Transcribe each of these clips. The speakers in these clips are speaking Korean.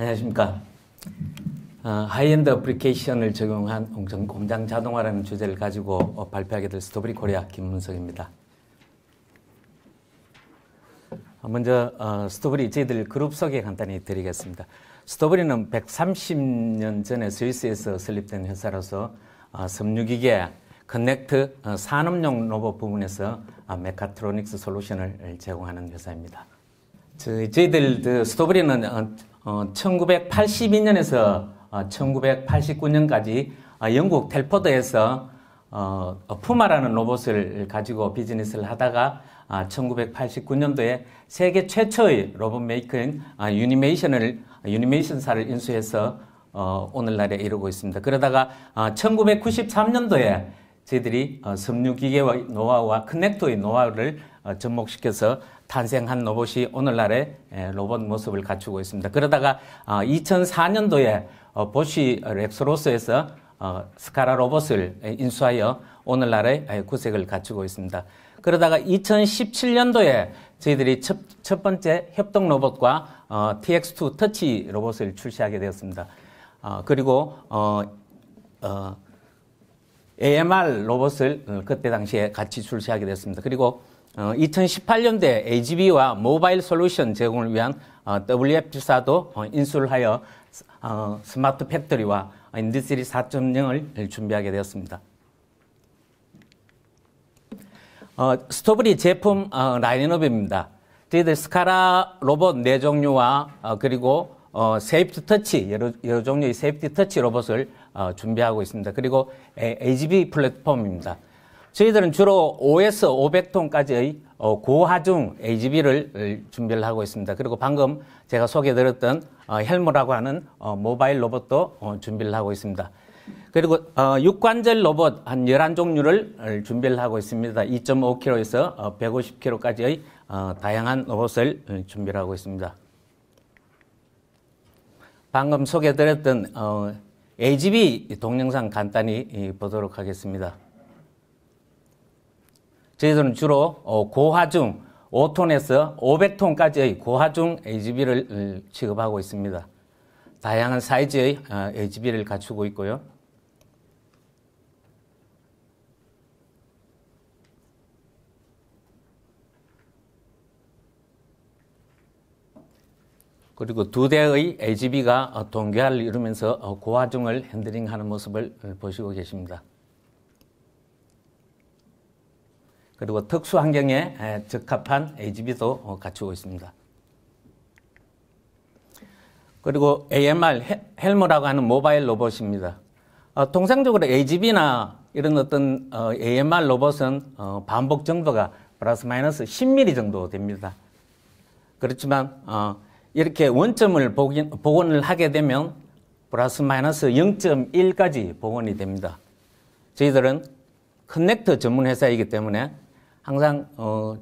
안녕하십니까. 하이엔드 어플리케이션을 적용한 공장 자동화라는 주제를 가지고 발표하게 될 스토브리 코리아 김문석입니다. 먼저 스토브리 저희들 그룹 소개 간단히 드리겠습니다. 스토브리는 130년 전에 스위스에서 설립된 회사로서 섬유기계, 커넥트, 산업용 로봇 부분에서 메카트로닉스 솔루션을 제공하는 회사입니다. 저희들 스토브리는 1982년에서 1989년까지 영국 텔포드에서 푸마라는 로봇을 가지고 비즈니스를 하다가 1989년도에 세계 최초의 로봇 메이커인 유니메이션사를 인수해서 오늘날에 이르고 있습니다. 그러다가 1993년도에 저희들이 섬유기계와 노하우와 커넥터의 노하우를 접목시켜서 탄생한 로봇이 오늘날의 로봇 모습을 갖추고 있습니다. 그러다가 2004년도에 보쉬 렉스로스에서 스카라 로봇을 인수하여 오늘날의 구색을 갖추고 있습니다. 그러다가 2017년도에 저희들이 첫 번째 협동 로봇과 TX2 터치 로봇을 출시하게 되었습니다. 그리고 AMR 로봇을 그때 당시에 같이 출시하게 되었습니다. 그리고 2018년도에 AGV와 모바일 솔루션 제공을 위한 WF사도 인수를 하여 스마트 팩토리와 인더스트리 4.0을 준비하게 되었습니다. 스토브리 제품 라인업입니다. 저희들 스카라 로봇 4종류와 그리고 세이프티 터치, 여러 종류의 세이프티 터치 로봇을 준비하고 있습니다. 그리고 AGV 플랫폼입니다. 저희들은 주로 5에서 500톤까지의 고하중 AGV를 준비를 하고 있습니다. 그리고 방금 제가 소개드렸던 헬모라고 하는 모바일 로봇도 준비를 하고 있습니다. 그리고 육관절 로봇 한 11종류를 준비를 하고 있습니다. 2.5kg에서 150kg까지의 다양한 로봇을 준비를 하고 있습니다. 방금 소개드렸던 AGV 동영상 간단히 보도록 하겠습니다. 저희들은 주로 고하중 5톤에서 500톤까지의 고하중 AGV를 취급하고 있습니다. 다양한 사이즈의 AGV를 갖추고 있고요. 그리고 2대의 AGV가 동계화를 이루면서 고하중을 핸들링하는 모습을 보시고 계십니다. 그리고 특수 환경에 적합한 AGV도 갖추고 있습니다. 그리고 AMR, 헬모라고 하는 모바일 로봇입니다. 통상적으로 AGV나 이런 어떤 AMR 로봇은 반복 정도가 플러스 마이너스 10mm 정도 됩니다. 그렇지만 이렇게 원점을 복원을 하게 되면 플러스 마이너스 0.1까지 복원이 됩니다. 저희들은 커넥터 전문 회사이기 때문에 항상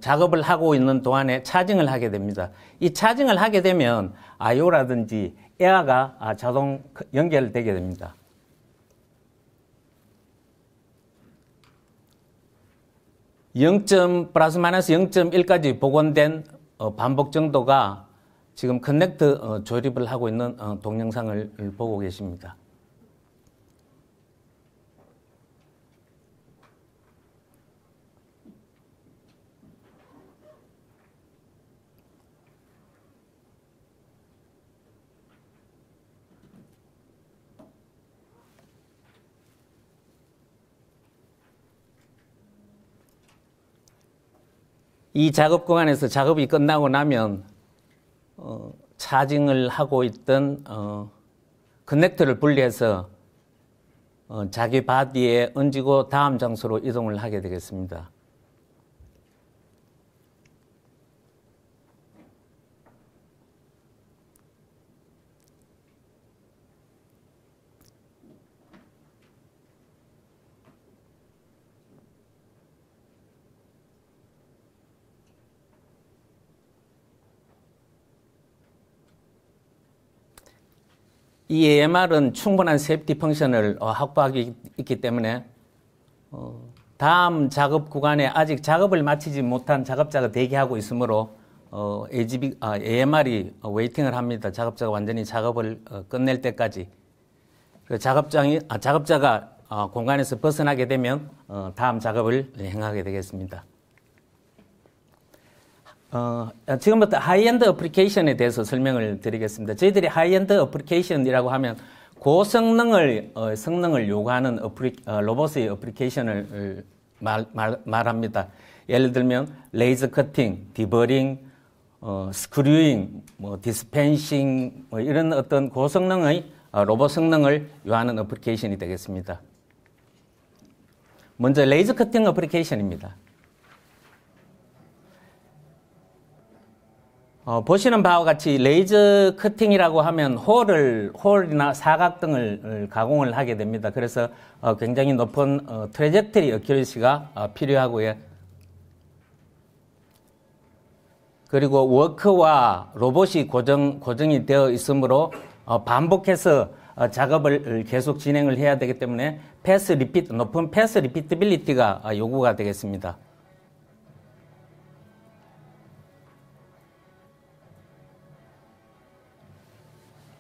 작업을 하고 있는 동안에 차징을 하게 됩니다. 이 차징을 하게 되면 IO라든지 에어가 자동 연결되게 됩니다. 플러스 마이너스 0.1까지 복원된 반복 정도가 지금 커넥터 조립을 하고 있는 동영상을 보고 계십니다. 이 작업 구간에서 작업이 끝나고 나면 차징을 하고 있던 커넥터를 분리해서 자기 바디에 얹고 다음 장소로 이동을 하게 되겠습니다. 이 AMR은 충분한 세이프티 펑션을 확보하고 있기 때문에 다음 작업 구간에 아직 작업을 마치지 못한 작업자가 대기하고 있으므로 AMR이 웨이팅을 합니다. 작업자가 완전히 작업을 끝낼 때까지. 그 작업자가 공간에서 벗어나게 되면 다음 작업을 행하게 되겠습니다. 지금부터 하이엔드 어플리케이션에 대해서 설명을 드리겠습니다. 저희들이 하이엔드 어플리케이션이라고 하면 고성능을 성능을 요구하는 로봇의 어플리케이션을 말합니다. 예를 들면 레이저 커팅, 디버링, 스크류잉, 디스펜싱 이런 어떤 고성능의 로봇 성능을 요하는 어플리케이션이 되겠습니다. 먼저 레이저 커팅 어플리케이션입니다. 보시는 바와 같이 레이저 커팅이라고 하면 홀이나 사각 등을 가공을 하게 됩니다. 그래서 굉장히 높은 트래젝터리 어큐리시가 필요하고요. 그리고 워크와 로봇이 고정이 되어 있으므로 반복해서 작업을 계속 진행을 해야 되기 때문에 높은 패스 리피트빌리티가 요구가 되겠습니다.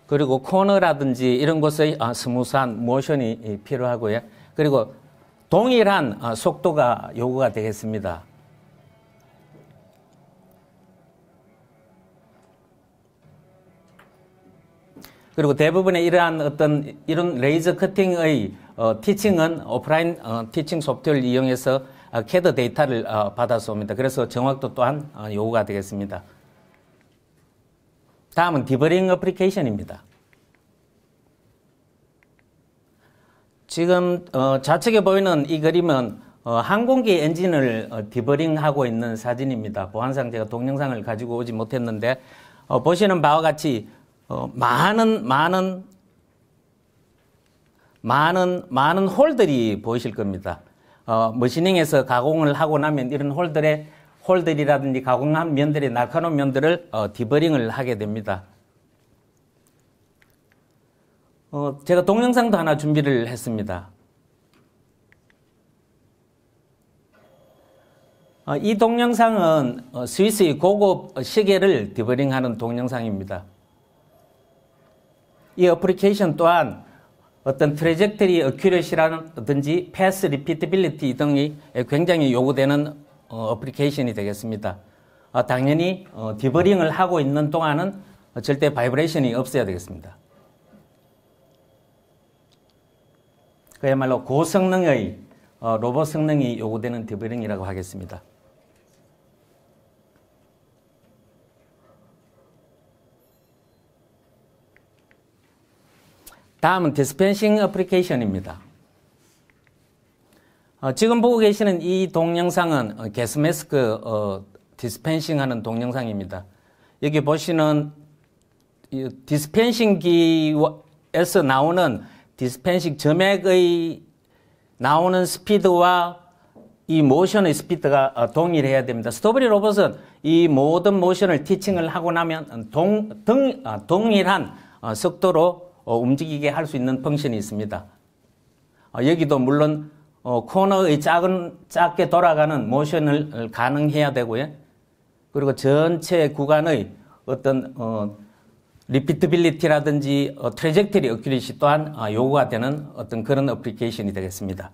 그리고 코너라든지 이런 곳의 스무스한 모션이 필요하고요. 그리고 동일한 속도가 요구가 되겠습니다. 그리고 대부분의 이런 레이저 커팅의 티칭은 오프라인 티칭 소프트웨어를 이용해서 CAD 데이터를 받아서 옵니다. 그래서 정확도 또한 요구가 되겠습니다. 다음은 디버링 어플리케이션입니다. 지금 좌측에 보이는 이 그림은 항공기 엔진을 디버링하고 있는 사진입니다. 보안상 제가 동영상을 가지고 오지 못했는데 보시는 바와 같이 많은 홀들이 보이실 겁니다. 머시닝에서 가공을 하고 나면 이런 홀들이라든지 가공한 면들이 날카로운 면들을 디버링을 하게 됩니다. 제가 동영상도 하나 준비를 했습니다. 이 동영상은 스위스의 고급 시계를 디버링하는 동영상입니다. 이 어플리케이션 또한 어떤 트래젝터리 어큐레시라든지 패스 리피트빌리티 등이 굉장히 요구되는 어플리케이션이 되겠습니다. 당연히 디버링을 하고 있는 동안은 절대 바이브레이션이 없어야 되겠습니다. 그야말로 고성능의 로봇 성능이 요구되는 디버링이라고 하겠습니다. 다음은 디스펜싱 어플리케이션입니다. 지금 보고 계시는 이 동영상은 게스매스크 디스펜싱 하는 동영상입니다. 여기 보시는 디스펜싱기에서 나오는 디스펜싱 점액의 나오는 스피드와 이 모션의 스피드가 동일해야 됩니다. 스토브리 로봇은 이 모든 모션을 티칭을 하고 나면 동일한 속도로 움직이게 할 수 있는 펑션이 있습니다. 여기도 물론 코너의 작게 돌아가는 모션을 가능해야 되고요. 그리고 전체 구간의 어떤 리피트빌리티라든지 트래젝터리 어큐리시 또한 요구가 되는 어떤 그런 어플리케이션이 되겠습니다.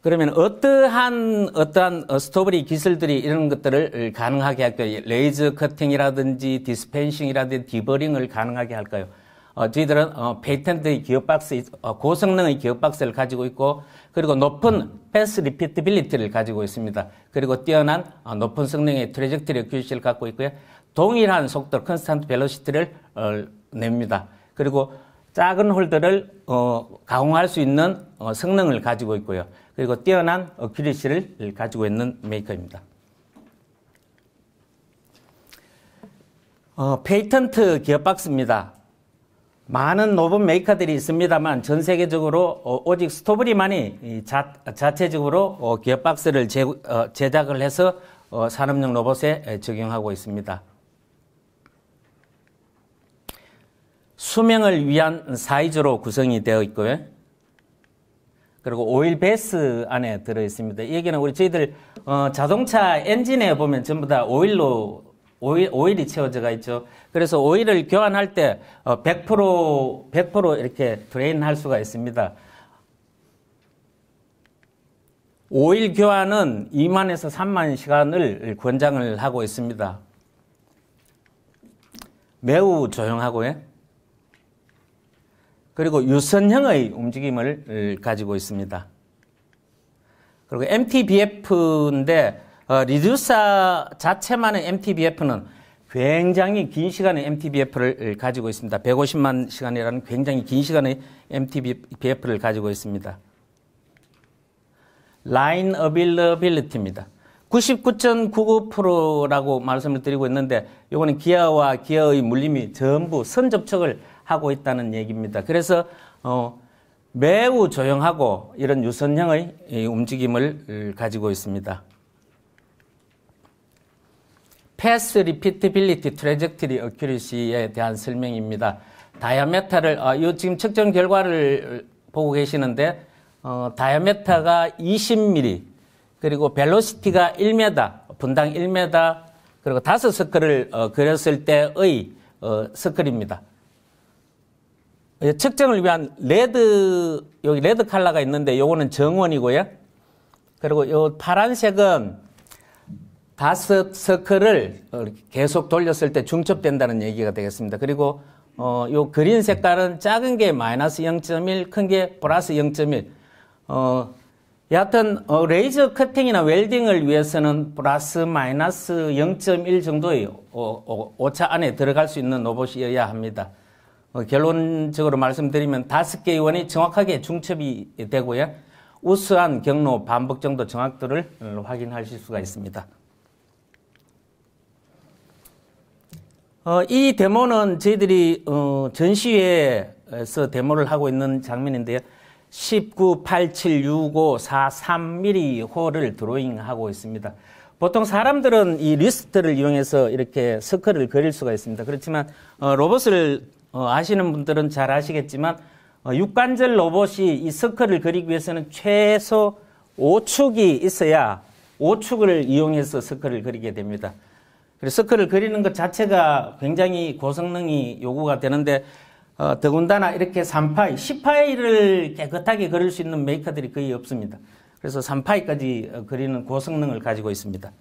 그러면 어떠한 스토브리 기술들이 이런 것들을 가능하게 할까요? 레이저 커팅이라든지 디스펜싱이라든지 디버링을 가능하게 할까요? 저희들은 페이턴트의 기어박스, 고성능의 기어박스를 가지고 있고, 그리고 높은 패스 리피트빌리티를 가지고 있습니다. 그리고 뛰어난 높은 성능의 트래젝터리 어큐리시를 갖고 있고요. 동일한 속도, 컨스탄트 벨로시티를 냅니다. 그리고 작은 홀들을 가공할 수 있는 성능을 가지고 있고요. 그리고 뛰어난 어큐리시를 가지고 있는 메이커입니다. 페이턴트 기어박스입니다. 많은 로봇 메이커들이 있습니다만 전 세계적으로 오직 스토브리만이 자체적으로 기어박스를 제작을 해서 산업용 로봇에 적용하고 있습니다. 수명을 위한 사이즈로 구성이 되어 있고요. 그리고 오일 베이스 안에 들어있습니다. 여기는 우리 저희들 자동차 엔진에 보면 전부 다 오일이 채워져가 있죠. 그래서 오일을 교환할 때 100% 이렇게 드레인할 수가 있습니다. 오일 교환은 2만에서 3만 시간을 권장을 하고 있습니다. 매우 조용하고요. 그리고 유선형의 움직임을 가지고 있습니다. 그리고 MTBF인데 리듀서 자체만의 MTBF는 굉장히 긴 시간의 MTBF를 가지고 있습니다. 150만 시간이라는 굉장히 긴 시간의 MTBF를 가지고 있습니다. 라인 어빌러빌리티입니다. 99.99%라고 말씀을 드리고 있는데 이거는 기어와 기어의 물림이 전부 선접촉을 하고 있다는 얘기입니다. 그래서 매우 조용하고 이런 유선형의 움직임을 가지고 있습니다. Path Repeatability, Trajectory Accuracy에 대한 설명입니다. 다이아메타를 이 지금 측정 결과를 보고 계시는데 다이아메타가 20mm 그리고 벨로시티가 1m, 분당 1m 그리고 5서클을 그렸을 때의 서클입니다. 측정을 위한 여기 레드 컬러가 있는데 요거는 정원이고요. 그리고 요 파란색은 5서클을 계속 돌렸을 때 중첩된다는 얘기가 되겠습니다. 그리고 요 그린 색깔은 작은 게 마이너스 0.1, 큰 게 플러스 0.1. 여하튼 레이저 커팅이나 웰딩을 위해서는 플러스 마이너스 0.1 정도의 오차 안에 들어갈 수 있는 로봇이어야 합니다. 결론적으로 말씀드리면 5개의 원이 정확하게 중첩이 되고요. 우수한 경로 반복 정도 정확도를 확인하실 수가 있습니다. 이 데모는 저희들이 전시회에서 데모를 하고 있는 장면인데요. 19, 87, 65, 43mm 홀을 드로잉하고 있습니다. 보통 사람들은 이 리스트를 이용해서 이렇게 서클을 그릴 수가 있습니다. 그렇지만 로봇을 아시는 분들은 잘 아시겠지만 육관절 로봇이 이 서클을 그리기 위해서는 최소 5축이 있어야 5축을 이용해서 서클을 그리게 됩니다. 그래서 서클을 그리는 것 자체가 굉장히 고성능이 요구가 되는데 더군다나 이렇게 3파이, 10파이를 깨끗하게 그릴 수 있는 메이커들이 거의 없습니다. 그래서 3파이까지 그리는 고성능을 가지고 있습니다.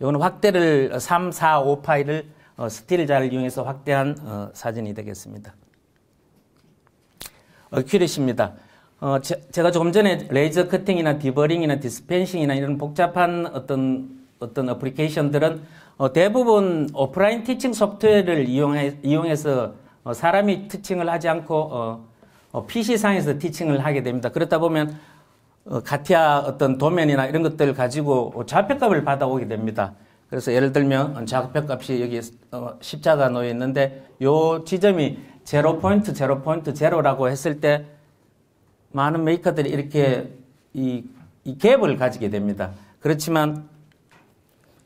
이거는 확대를 3, 4, 5파이를 스틸자를 이용해서 확대한 사진이 되겠습니다. 어큐레시입니다. 제가 조금 전에 레이저 커팅이나 디버링이나 디스펜싱이나 이런 복잡한 어떤 어플리케이션들은 대부분 오프라인 티칭 소프트웨어를 이용해서 사람이 티칭을 하지 않고 PC상에서 티칭을 하게 됩니다. 그렇다 보면 가티아 어떤 도면이나 이런 것들을 가지고 좌표값을 받아오게 됩니다. 그래서 예를 들면 좌표값이 여기 십자가 놓여 있는데 요 지점이 0.0.0라고 했을 때 많은 메이커들이 이렇게 이 갭을 가지게 됩니다. 그렇지만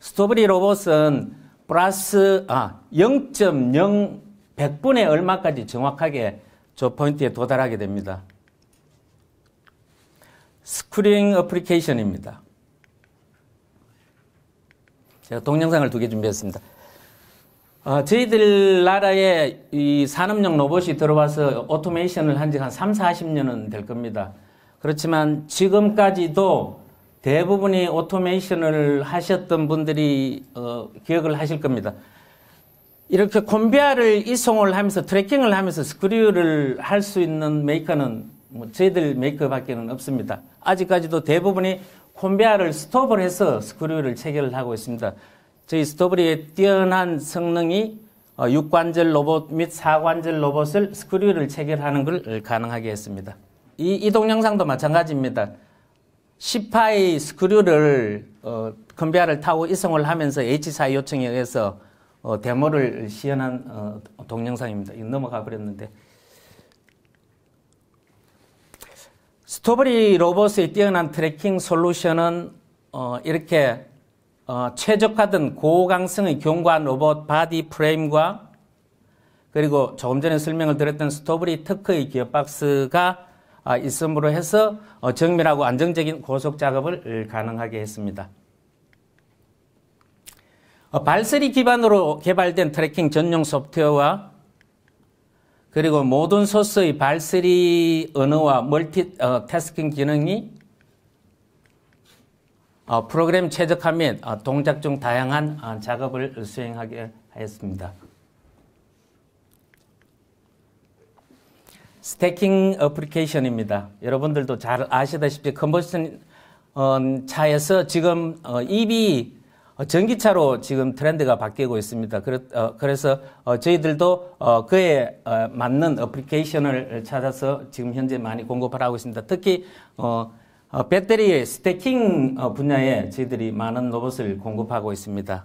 스토브리 로봇은 플러스 0.0 100분의 얼마까지 정확하게 저 포인트에 도달하게 됩니다. 스크류잉 어플리케이션입니다. 제가 동영상을 2개 준비했습니다. 저희들 나라에 이 산업용 로봇이 들어와서 오토메이션을 한 지 한 3, 40년은 될 겁니다. 그렇지만 지금까지도 대부분이 오토메이션을 하셨던 분들이 기억을 하실 겁니다. 이렇게 콘베어를 이송을 하면서 트래킹을 하면서 스크류를 할 수 있는 메이커는 저희들 메이커밖에는 없습니다. 아직까지도 대부분이 콘베어를 스톱을 해서 스크류를 체결을 하고 있습니다. 저희 스토브리의 뛰어난 성능이 육관절 로봇 및 사관절 로봇을 스크류를 체결하는 걸 가능하게 했습니다. 이 동영상도 마찬가지입니다. 10파이 스크류를 컨베어를 타고 이송을 하면서 H4 요청에 의해서 데모를 시연한 동영상입니다. 이거 넘어가 버렸는데 스토브리 로봇의 뛰어난 트래킹 솔루션은 이렇게 최적화된 고강성의 견고한 로봇 바디 프레임과 그리고 조금 전에 설명을 드렸던 스토브리 특허의 기어박스가 있음으로 해서 정밀하고 안정적인 고속 작업을 가능하게 했습니다. 발서리 기반으로 개발된 트래킹 전용 소프트웨어와 그리고 모든 소스의 발서리 언어와 멀티태스킹 기능이 프로그램 최적화 및 동작 중 다양한 작업을 수행하게 하였습니다. 스태킹 어플리케이션입니다. 여러분들도 잘 아시다시피 컨버전 차에서 지금 EV 전기차로 지금 트렌드가 바뀌고 있습니다. 그래서 저희들도 그에 맞는 어플리케이션을 찾아서 지금 현재 많이 공급을 하고 있습니다. 특히 배터리 스태킹 분야에 저희들이 많은 로봇을 공급하고 있습니다.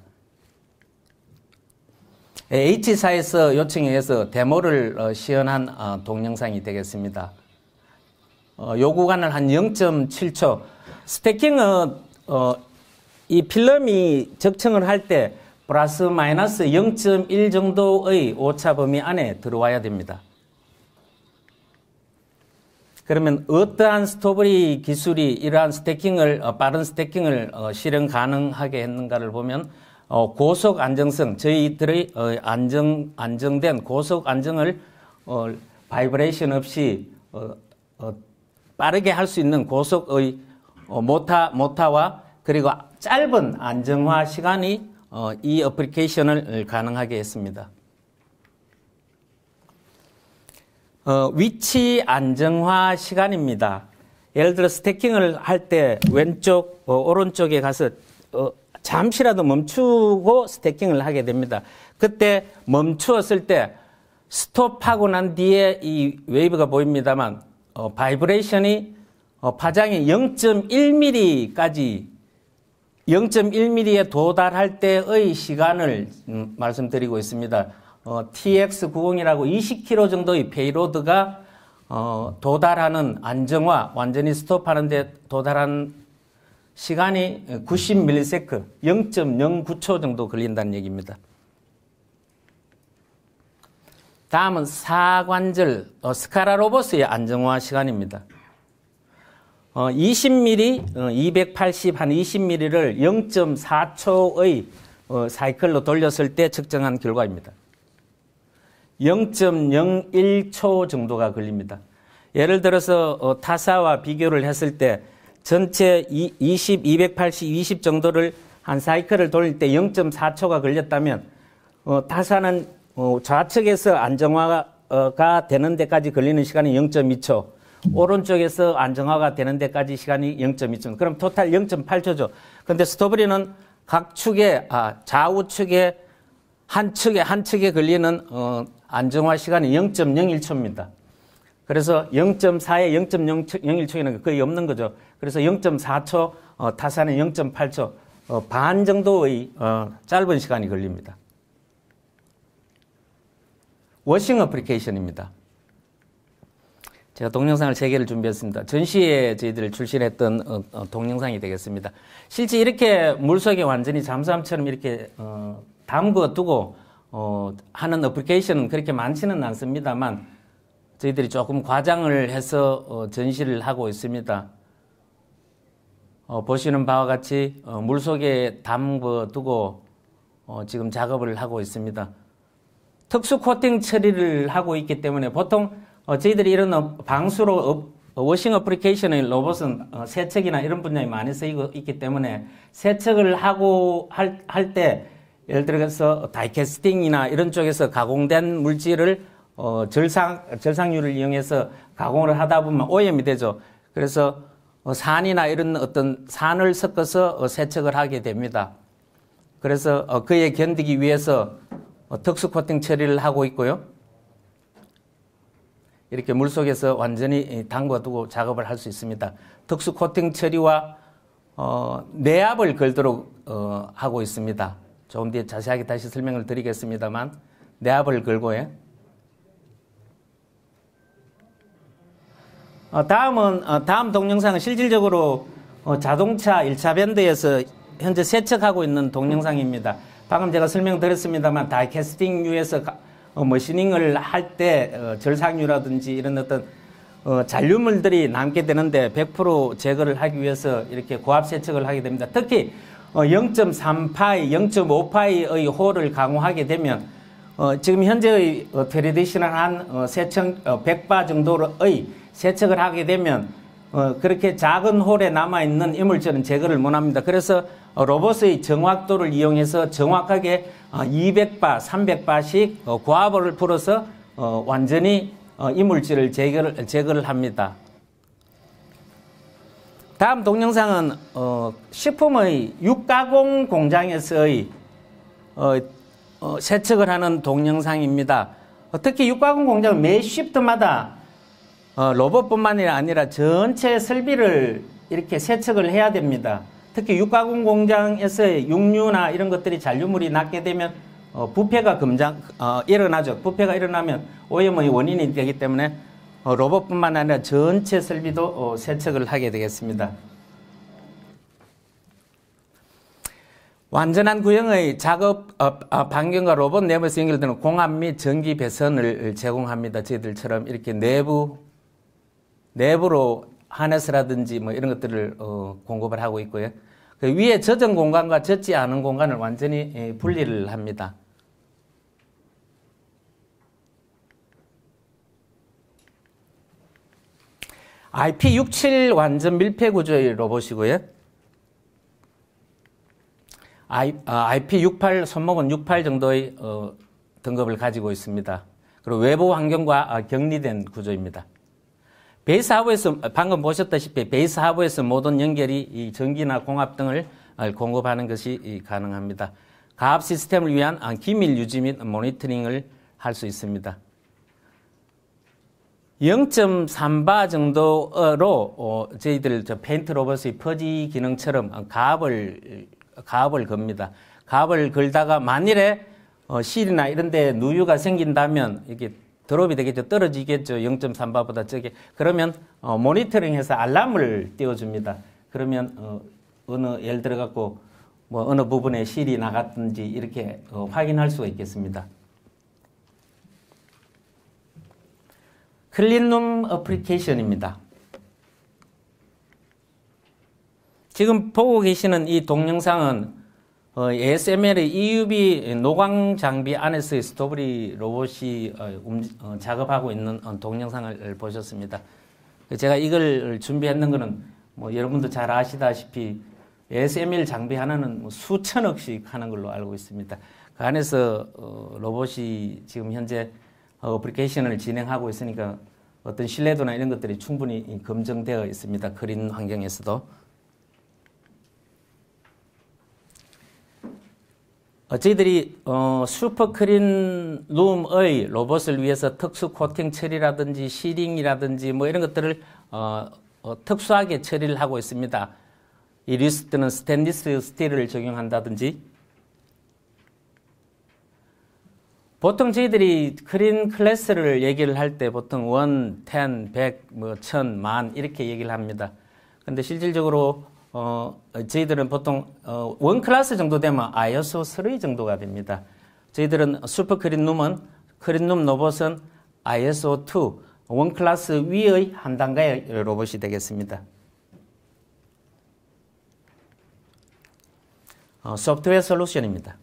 H사에서 요청에 의해서 데모를 시연한 동영상이 되겠습니다. 요 구간을 한 0.7초. 스태킹은 이 필름이 적층을 할 때 플러스 마이너스 0.1 정도의 오차 범위 안에 들어와야 됩니다. 그러면 어떠한 스토브리 기술이 이러한 스태킹을 빠른 스태킹을 실현 가능하게 했는가를 보면 고속 안정성, 저희들의 안정된 고속 안정을 바이브레이션 없이 빠르게 할 수 있는 고속의 모타와 그리고 짧은 안정화 시간이 이 어플리케이션을 가능하게 했습니다. 위치 안정화 시간입니다. 예를 들어 스태킹을 할 때 왼쪽, 오른쪽에 가서 잠시라도 멈추고 스태킹을 하게 됩니다. 그때 멈추었을 때 스톱하고 난 뒤에 이 웨이브가 보입니다만 바이브레이션이 파장이 0.1mm까지 0.1mm에 도달할 때의 시간을 말씀드리고 있습니다. TX90이라고 20km 정도의 페이로드가 도달하는 안정화, 완전히 스톱하는 데 도달한 시간이 90ms, 0.09초 정도 걸린다는 얘기입니다. 다음은 사관절, 스카라 로봇의 안정화 시간입니다. 20mm, 280, 한 20mm를 0.4초의 사이클로 돌렸을 때 측정한 결과입니다. 0.01초 정도가 걸립니다. 예를 들어서 타사와 비교를 했을 때 전체 20, 280, 20 정도를 한 사이클을 돌릴 때 0.4초가 걸렸다면 타사는 좌측에서 안정화가 되는 데까지 걸리는 시간이 0.2초, 오른쪽에서 안정화가 되는 데까지 시간이 0.2초. 그럼 토탈 0.8초죠. 그런데 스토브리는 각 축에 좌우측에 한 축에 걸리는 안정화 시간이 0.01초입니다. 그래서 0.4에 0.01초에는 거의 없는 거죠. 그래서 0.4초, 타사는 0.8초, 반 정도의 짧은 시간이 걸립니다. 워싱 어플리케이션입니다. 제가 동영상을 3개를 준비했습니다. 전시에 저희들 출시했던 동영상이 되겠습니다. 실제 이렇게 물속에 완전히 잠수함처럼 이렇게 담궈 두고 하는 어플리케이션은 그렇게 많지는 않습니다만 저희들이 조금 과장을 해서 전시를 하고 있습니다. 보시는 바와 같이 물속에 담궈 두고 지금 작업을 하고 있습니다. 특수 코팅 처리를 하고 있기 때문에 보통 저희들이 이런 방수로 워싱 어플리케이션의 로봇은 세척이나 이런 분야에 많이 쓰이고 있기 때문에 세척을 하고 할 때 예를 들어서 다이캐스팅이나 이런 쪽에서 가공된 물질을 절상유를 이용해서 가공을 하다 보면 오염이 되죠. 그래서 산이나 이런 어떤 산을 섞어서 세척을 하게 됩니다. 그래서 그에 견디기 위해서 특수 코팅 처리를 하고 있고요. 이렇게 물속에서 완전히 담궈두고 작업을 할 수 있습니다. 특수 코팅 처리와 내압을 걸도록 하고 있습니다. 조금 뒤에 자세하게 다시 설명을 드리겠습니다만 내압을 걸고요. 다음 동영상은 실질적으로 자동차 1차 밴드에서 현재 세척하고 있는 동영상입니다. 방금 제가 설명드렸습니다만 다이캐스팅유에서 머시닝을 할 때 절삭류라든지 이런 어떤 잔류물들이 남게 되는데 100% 제거를 하기 위해서 이렇게 고압 세척을 하게 됩니다. 특히 0.3파이, 0.5파이의 홀을 강화하게 되면 지금 현재의 트레디셔널한 세척 100바 정도의 세척을 하게 되면 그렇게 작은 홀에 남아있는 이물질은 제거를 못합니다. 그래서 로봇의 정확도를 이용해서 정확하게 200바, 300바씩 고압을 풀어서 완전히 이물질을 제거를 합니다. 다음 동영상은 식품의 육가공 공장에서의 세척을 하는 동영상입니다. 특히 육가공 공장은 매 시프트마다 로봇뿐만이 아니라 전체 설비를 이렇게 세척을 해야 됩니다. 특히 육가공 공장에서의 육류나 이런 것들이 잔류물이 낮게 되면 부패가 일어나죠. 부패가 일어나면 오염의 원인이 되기 때문에 로봇뿐만 아니라 전체 설비도 세척을 하게 되겠습니다. 완전한 구형의 작업 반경과 로봇 내부에서 연결되는 공압 및 전기 배선을 제공합니다. 저희들처럼 이렇게 내부로 하네스라든지 뭐 이런 것들을 공급을 하고 있고요. 그 위에 젖은 공간과 젖지 않은 공간을 완전히 분리를 합니다. IP67 완전 밀폐 구조의 로봇이고요. IP68 손목은 68 정도의 등급을 가지고 있습니다. 그리고 외부 환경과 격리된 구조입니다. 베이스 하부에서 방금 보셨다시피 베이스 하부에서 모든 연결이 이 전기나 공압 등을 공급하는 것이 가능합니다. 가압 시스템을 위한 기밀 유지 및 모니터링을 할 수 있습니다. 0.3바 정도로 저희들 페인트 로봇의 퍼지 기능처럼 가압을 겁니다. 가압을 걸다가 만일에 실이나 이런 데 누유가 생긴다면 이게 드롭이 되겠죠. 떨어지겠죠. 0.3바보다 적게. 그러면 모니터링해서 알람을 띄워줍니다. 그러면 예를 들어 갖고 뭐 어느 부분에 실이 나갔든지 이렇게 확인할 수가 있겠습니다. 클린룸 어플리케이션입니다. 지금 보고 계시는 이 동영상은 ASML의 EUV 노광 장비 안에서의 스토브리 로봇이 작업하고 있는 동영상을 보셨습니다. 제가 이걸 준비했는 것은 뭐 여러분도 잘 아시다시피 ASML 장비 하나는 뭐 수천억씩 하는 걸로 알고 있습니다. 그 안에서 로봇이 지금 현재 어플리케이션을 진행하고 있으니까 어떤 신뢰도나 이런 것들이 충분히 검증되어 있습니다. 그린 환경에서도. 저희들이 슈퍼크린 룸의 로봇을 위해서 특수 코팅 처리라든지 시링이라든지 뭐 이런 것들을 특수하게 처리를 하고 있습니다. 이 리스트는 스테인리스 스틸을 적용한다든지. 보통 저희들이 크린 클래스를 얘기를 할 때 보통 1, 10, 100, 뭐 1000, 10,000 이렇게 얘기를 합니다. 근데 실질적으로 저희들은 보통 1 클래스 정도 되면 ISO 3 정도가 됩니다. 저희들은 슈퍼 크린룸 로봇은 ISO 2, 1 클래스 위의 한 단가의 로봇이 되겠습니다. 소프트웨어 솔루션입니다.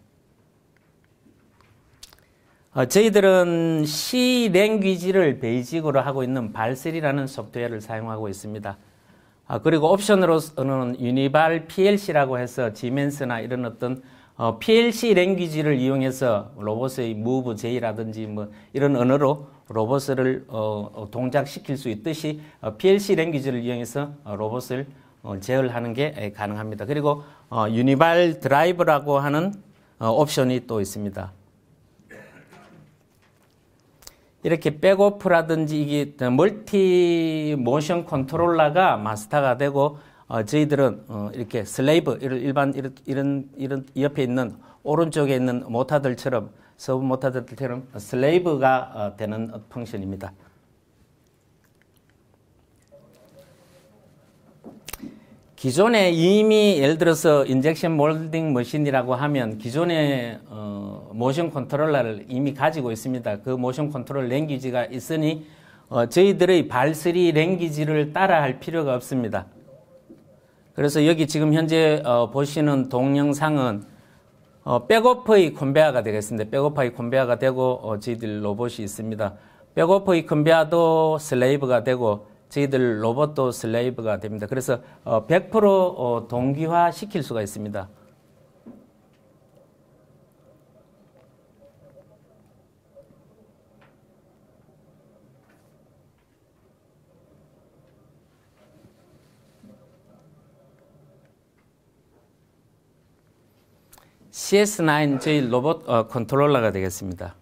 저희들은 C 랭귀지를 베이직으로 하고 있는 발셀이라는 소프트웨어를 사용하고 있습니다. 그리고 옵션으로는 유니발 PLC라고 해서 지멘스나 이런 어떤 PLC 랭귀지를 이용해서 로봇의 Move J라든지 뭐 이런 언어로 로봇을 동작시킬 수 있듯이 PLC 랭귀지를 이용해서 로봇을 제어하는 게 가능합니다. 그리고 유니발 드라이브라고 하는 옵션이 또 있습니다. 이렇게 백오프라든지 이게 멀티 모션 컨트롤러가 마스터가 되고 저희들은 이렇게 슬레이브 이런 옆에 있는 오른쪽에 있는 모터들처럼 서브 모터들처럼 슬레이브가 되는 펑션입니다. 기존에 이미 예를 들어서 인젝션 몰딩 머신이라고 하면 기존의 모션 컨트롤러를 이미 가지고 있습니다. 그 모션 컨트롤 랭귀지가 있으니 저희들의 발3 랭귀지를 따라할 필요가 없습니다. 그래서 여기 지금 현재 보시는 동영상은 백오프의 컨베어가 되겠습니다. 백오프의 컨베어가 되고 저희들 로봇이 있습니다. 백오프의 컨베어도 슬레이브가 되고 저희들 로봇도 슬레이브가 됩니다. 그래서 100% 동기화 시킬 수가 있습니다. CS9 저희 로봇 컨트롤러가 되겠습니다.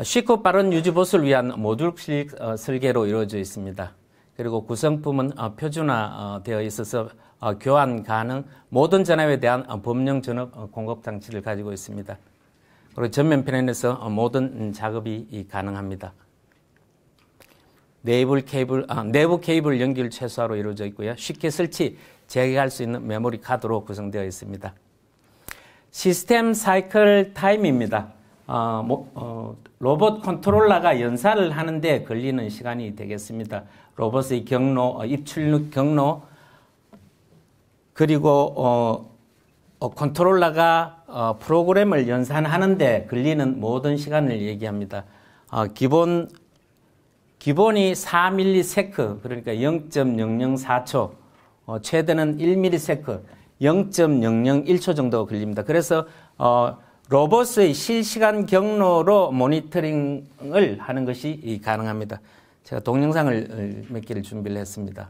쉽고 빠른 유지보수를 위한 모듈식 설계로 이루어져 있습니다. 그리고 구성품은 표준화되어 있어서 교환 가능, 모든 전압에 대한 범용 전압 공급 장치를 가지고 있습니다. 그리고 전면 패널에서 모든 작업이 가능합니다. 내부 케이블 연결 최소화로 이루어져 있고요. 쉽게 설치, 재개할 수 있는 메모리 카드로 구성되어 있습니다. 시스템 사이클 타임입니다. 로봇 컨트롤러가 연사를 하는데 걸리는 시간이 되겠습니다. 로봇의 경로, 입출력 경로, 그리고 컨트롤러가 프로그램을 연산하는데 걸리는 모든 시간을 얘기합니다. 기본이 4ms, 그러니까 0.004초, 최대는 1ms, 0.001초 정도 걸립니다. 그래서 로봇의 실시간 경로로 모니터링을 하는 것이 가능합니다. 제가 동영상을 몇 개를 준비를 했습니다.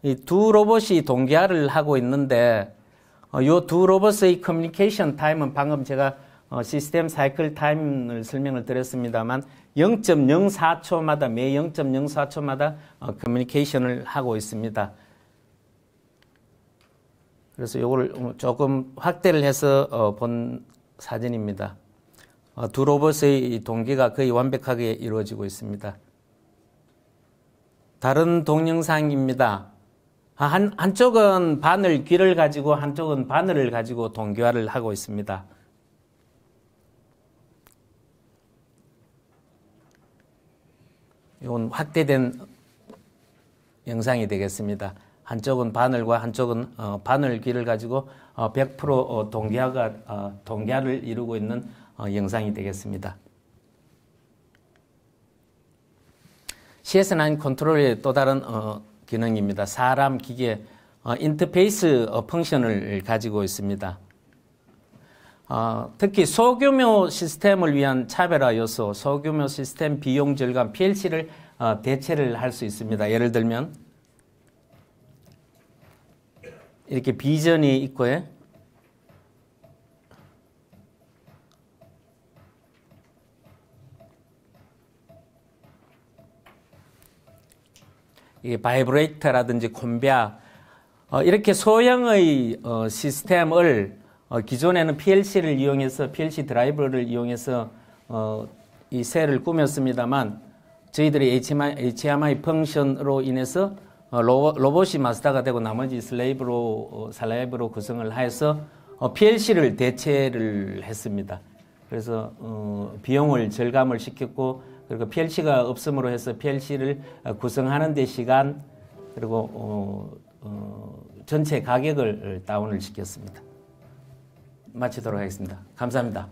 이 두 로봇이 동기화를 하고 있는데 이 두 로봇의 커뮤니케이션 타임은 방금 제가 시스템 사이클 타임을 설명을 드렸습니다만 0.04초마다 매 0.04초마다 커뮤니케이션을 하고 있습니다. 그래서 이걸 조금 확대를 해서 본 사진입니다. 두 로봇의 동기가 거의 완벽하게 이루어지고 있습니다. 다른 동영상입니다. 한쪽은 바늘 귀를 가지고 한쪽은 바늘을 가지고 동기화를 하고 있습니다. 이건 확대된 영상이 되겠습니다. 한쪽은 바늘과 한쪽은 바늘 귀를 가지고 100% 동기화를 이루고 있는 영상이 되겠습니다. CS9 컨트롤의 또 다른 기능입니다. 사람 기계 인터페이스 펑션을 가지고 있습니다. 특히 소규모 시스템을 위한 차별화 요소, 소규모 시스템 비용 절감, PLC를 대체를 할 수 있습니다. 예를 들면 이렇게 비전이 있고요. 이게 바이브레이터라든지 컨베어, 이렇게 소형의 시스템을 기존에는 PLC를 이용해서 PLC 드라이버를 이용해서 이 셀을 꾸몄습니다만 저희들이 HMI 펑션으로 인해서 로봇이 마스터가 되고 나머지 슬레이브로 구성을 해서 PLC를 대체를 했습니다. 그래서 비용을 절감을 시켰고 그리고 PLC가 없음으로 해서 PLC를 구성하는 데 시간 그리고 전체 가격을 다운을 시켰습니다. 마치도록 하겠습니다. 감사합니다.